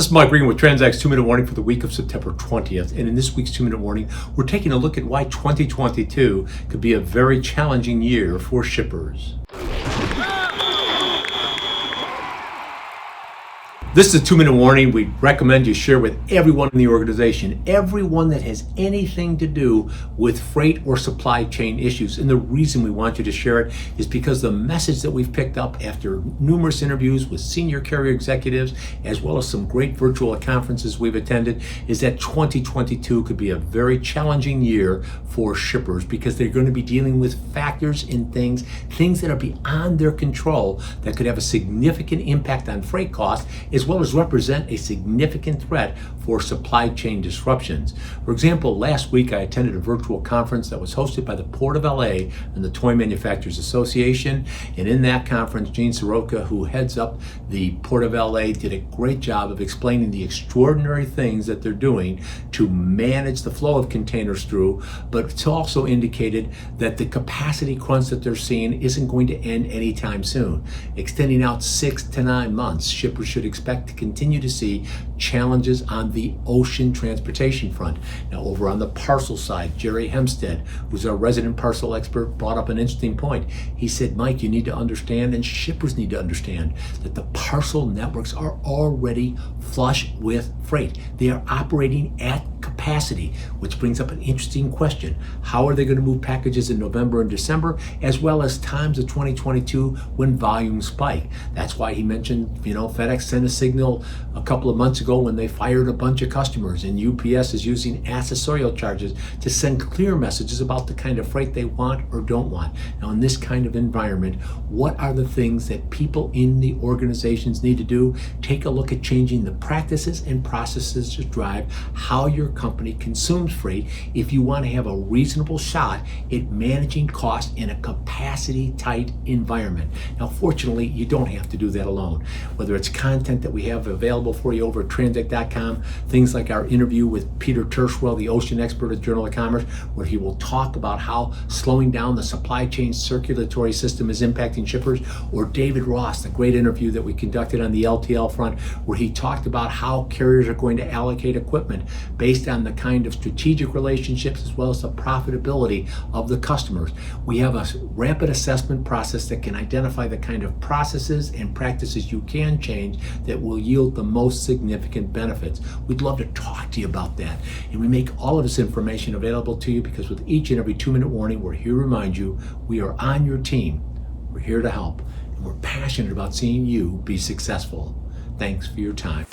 This is Mike Regan with TransAct's 2-Minute Warning for the week of September 20th. And in this week's 2-Minute Warning, we're taking a look at why 2022 could be a very challenging year for shippers. This is a 2-minute warning we recommend you share with everyone in the organization, everyone that has anything to do with freight or supply chain issues. And the reason we want you to share it is because the message that we've picked up after numerous interviews with senior carrier executives, as well as some great virtual conferences we've attended, is that 2022 could be a very challenging year for shippers because they're going to be dealing with factors and things that are beyond their control that could have a significant impact on freight costs, as well as represent a significant threat for supply chain disruptions. For example, last week I attended a virtual conference that was hosted by the Port of LA and the Toy Manufacturers Association. And in that conference, Gene Soroka, who heads up the Port of LA, did a great job of explaining the extraordinary things that they're doing to manage the flow of containers through, but it's also indicated that the capacity crunch that they're seeing isn't going to end anytime soon. Extending out 6 to 9 months, shippers should expect to continue to see challenges on the ocean transportation front. Now, over on the parcel side, Jerry Hempstead, who's our resident parcel expert, brought up an interesting point. He said, Mike, you need to understand, and shippers need to understand, that the parcel networks are already flush with freight. They are operating at capacity, which brings up an interesting question. How are they going to move packages in November and December, as well as times of 2022 when volumes spike? That's why he mentioned, FedEx sent a signal a couple of months ago when they fired a bunch of customers, and UPS is using accessorial charges to send clear messages about the kind of freight they want or don't want. Now, in this kind of environment, what are the things that people in the organizations need to do? Take a look at changing the practices and processes to drive how your company consumes freight if you want to have a reasonable shot at managing costs in a capacity tight environment. Now, fortunately, you don't have to do that alone. Whether it's content that we have available for you over at transact.com, things like our interview with Peter Tershwell, the ocean expert at Journal of Commerce, where he will talk about how slowing down the supply chain circulatory system is impacting shippers, or David Ross, the great interview that we conducted on the LTL front, where he talked about how carriers are going to allocate equipment based on the kind of strategic relationships as well as the profitability of the customers. We have a rapid assessment process that can identify the kind of processes and practices you can change that will yield the most significant benefits. We'd love to talk to you about that. And we make all of this information available to you because with each and every 2-minute warning, we're here to remind you we are on your team. We're here to help. And we're passionate about seeing you be successful. Thanks for your time.